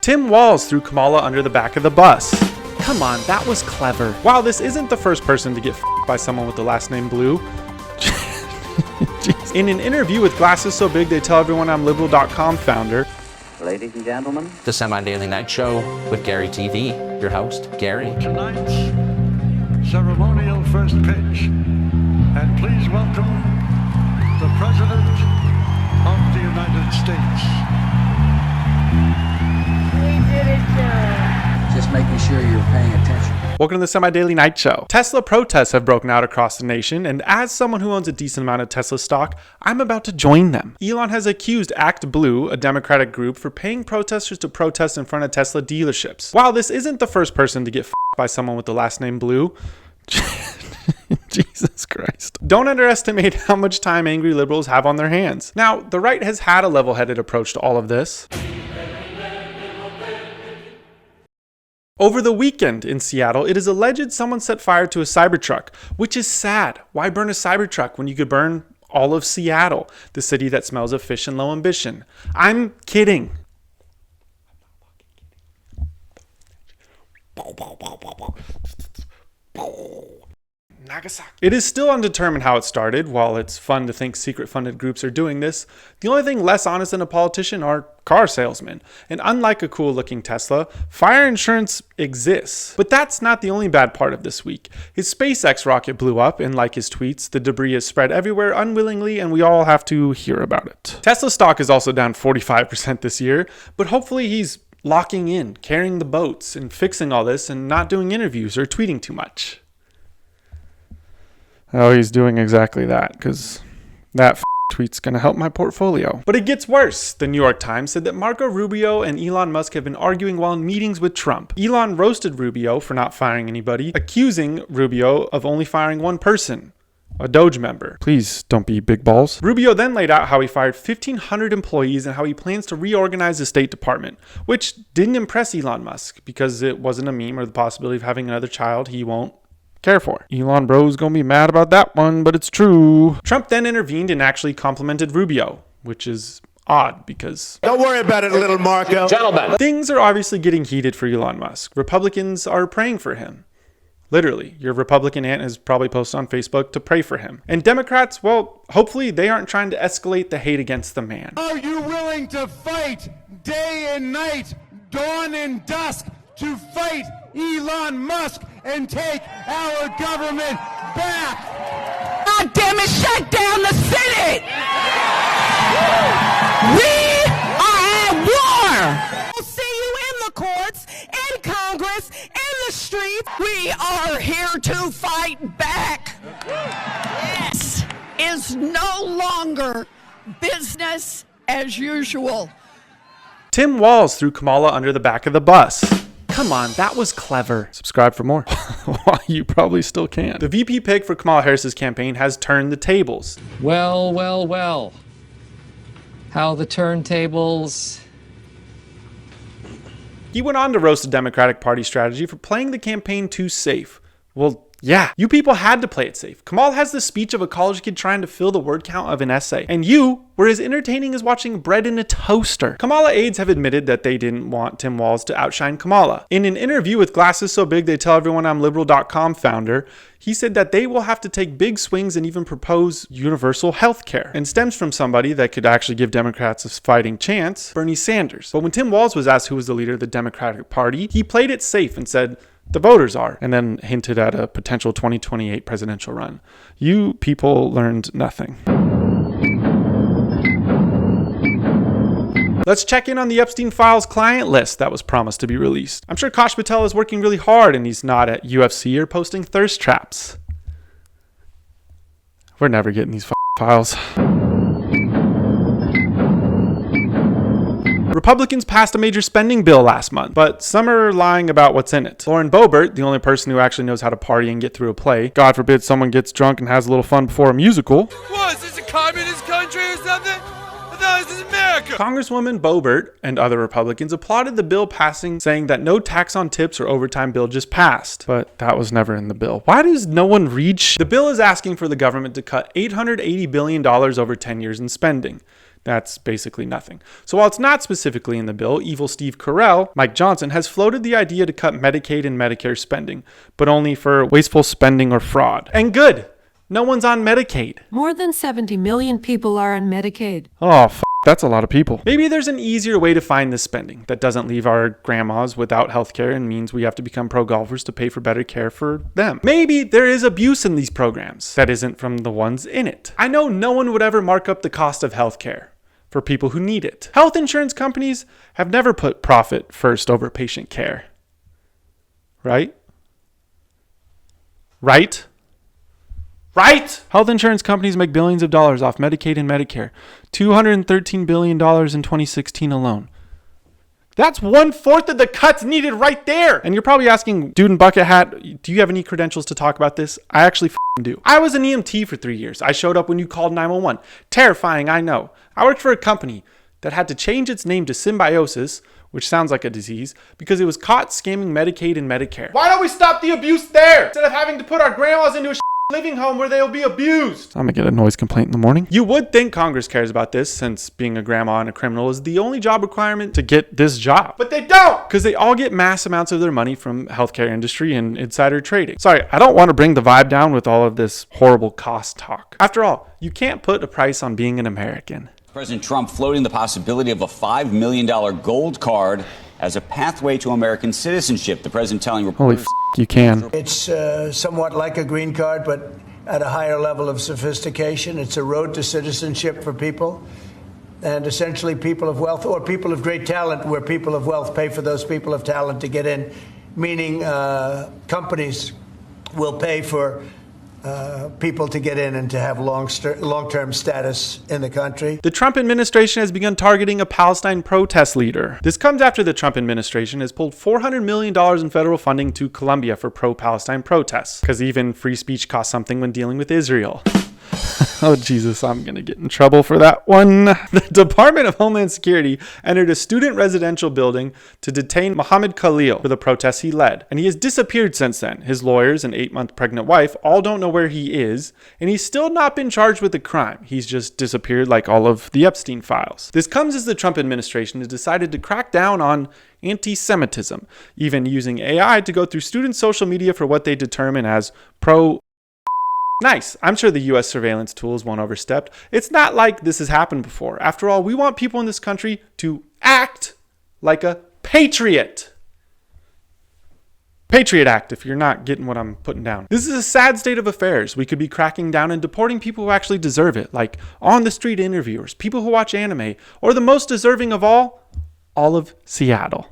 Tim Walz threw Kamala under the back of the bus. Come on, that was clever. While this isn't the first person to get f***ed by someone with the last name Blue, in an interview with Glasses So Big They Tell Everyone I'm Liberal.com founder, ladies and gentlemen, the Semi-Daily Night Show with Gary TV, your host, Gary. Tonight's ceremonial first pitch, and please welcome the President of the United States. We did it, Joe. just making sure you're paying attention. Welcome to the Semi-Daily Night Show. Tesla protests have broken out across the nation, and as someone who owns a decent amount of Tesla stock, I'm about to join them. Elon has accused ActBlue, a Democratic group, for paying protesters to protest in front of Tesla dealerships. While this isn't the first person to get f***ed by someone with the last name Blue, Jesus Christ. Don't underestimate how much time angry liberals have on their hands. Now, the right has had a level-headed approach to all of this. Over the weekend in Seattle, it is alleged someone set fire to a Cybertruck, which is sad. Why burn a Cybertruck when you could burn all of Seattle, the city that smells of fish and low ambition? I'm kidding. Nagasaki. It is still undetermined how it started. While it's fun to think secret-funded groups are doing this, the only thing less honest than a politician are car salesmen. And unlike a cool-looking Tesla, fire insurance exists. But that's not the only bad part of this week. His SpaceX rocket blew up, and like his tweets, the debris is spread everywhere unwillingly, and we all have to hear about it. Tesla stock is also down 45% this year, but hopefully he's locking in, carrying the boats, and fixing all this, and not doing interviews or tweeting too much. Oh, he's doing exactly that, because that tweet's going to help my portfolio. But it gets worse. The New York Times said that Marco Rubio and Elon Musk have been arguing while in meetings with Trump. Elon roasted Rubio for not firing anybody, accusing Rubio of only firing one person, a Doge member. Please don't be big balls. Rubio then laid out how he fired 1,500 employees and how he plans to reorganize the State Department, which didn't impress Elon Musk because it wasn't a meme or the possibility of having another child he won't care for. Elon bro's gonna be mad about that one, but it's true. Trump then intervened and actually complimented Rubio, which is odd because... Don't worry about it, little Marco. Gentlemen. Things are obviously getting heated for Elon Musk. Republicans are praying for him. Literally, your Republican aunt has probably posted on Facebook to pray for him. And Democrats, well, hopefully they aren't trying to escalate the hate against the man. Are you willing to fight day and night, dawn and dusk, to fight Elon Musk and take our government back? God damn it, shut down the Senate! We are at war! We'll see you in the courts, in Congress, in the streets. We are here to fight back. This is no longer business as usual. Tim Walz threw Kamala under the back of the bus. Come on, that was clever. Subscribe for more. You probably still can. The VP pick for Kamala Harris's campaign has turned the tables. Well, well, well. How the turntables... He went on to roast the Democratic Party strategy for playing the campaign too safe. Well, yeah, you people had to play it safe. Kamala has the speech of a college kid trying to fill the word count of an essay. And you were as entertaining as watching bread in a toaster. Kamala aides have admitted that they didn't want Tim Walz to outshine Kamala. In an interview with Glasses So Big They Tell Everyone I'm Liberal.com founder, he said that they will have to take big swings and even propose universal health care, and stems from somebody that could actually give Democrats a fighting chance, Bernie Sanders. But when Tim Walz was asked who was the leader of the Democratic Party, he played it safe and said, the voters are, and then hinted at a potential 2028 presidential run. You people learned nothing. Let's check in on the Epstein Files client list that was promised to be released. I'm sure Kash Patel is working really hard and he's not at UFC or posting thirst traps. We're never getting these files. Republicans passed a major spending bill last month, but some are lying about what's in it. Lauren Boebert, the only person who actually knows how to party and get through a play, God forbid someone gets drunk and has a little fun before a musical. What, is this a communist country or something? I thought this is America. Congresswoman Boebert and other Republicans applauded the bill passing, saying that no tax on tips or overtime bill just passed. But that was never in the bill. Why does no one read The bill is asking for the government to cut $880 billion over 10 years in spending. That's basically nothing. So while it's not specifically in the bill, evil Steve Carell, Mike Johnson, has floated the idea to cut Medicaid and Medicare spending, but only for wasteful spending or fraud. And good! No one's on Medicaid. More than 70 million people are on Medicaid. Oh, that's a lot of people. Maybe there's an easier way to find this spending that doesn't leave our grandmas without health care and means we have to become pro golfers to pay for better care for them. Maybe there is abuse in these programs that isn't from the ones in it. I know no one would ever mark up the cost of health care for people who need it. Health insurance companies have never put profit first over patient care. Right? Right? Right? Health insurance companies make billions of dollars off Medicaid and Medicare. $213 billion in 2016 alone. That's 1/4 of the cuts needed right there. And you're probably asking, Dude in Bucket Hat, do you have any credentials to talk about this? I actually do. I was an EMT for 3 years. I showed up when you called 911. Terrifying, I know. I worked for a company that had to change its name to Symbiosis, which sounds like a disease, because it was caught scamming Medicaid and Medicare. Why don't we stop the abuse there instead of having to put our grandmas into a living home where they'll be abused? I'm gonna get a noise complaint in the morning. You would think Congress cares about this, since being a grandma and a criminal is the only job requirement to get this job. But they don't! Because they all get mass amounts of their money from healthcare industry and insider trading. Sorry, I don't want to bring the vibe down with all of this horrible cost talk. After all, you can't put a price on being an American. President Trump floating the possibility of a $5 million gold card as a pathway to American citizenship. The president telling reporters... You can. It's somewhat like a green card, but at a higher level of sophistication. It's a road to citizenship for people. And essentially people of wealth or people of great talent, where people of wealth pay for those people of talent to get in, meaning companies will pay for people to get in and to have long-term status in the country. The Trump administration has begun targeting a Palestine protest leader. This comes after the Trump administration has pulled $400 million in federal funding to Colombia for pro-Palestine protests, because even free speech costs something when dealing with Israel. Oh, Jesus, I'm going to get in trouble for that one. The Department of Homeland Security entered a student residential building to detain Mohammed Khalil for the protests he led. And he has disappeared since then. His lawyers and 8-month pregnant wife all don't know where he is. And he's still not been charged with a crime. He's just disappeared like all of the Epstein files. This comes as the Trump administration has decided to crack down on anti-Semitism, even using AI to go through students' social media for what they determine as Nice. I'm sure the US surveillance tools won't overstepped. It's not like this has happened before. After all, we want people in this country to act like a patriot. Patriot Act, if you're not getting what I'm putting down. This is a sad state of affairs. We could be cracking down and deporting people who actually deserve it, like on-the-street interviewers, people who watch anime, or the most deserving of all of Seattle.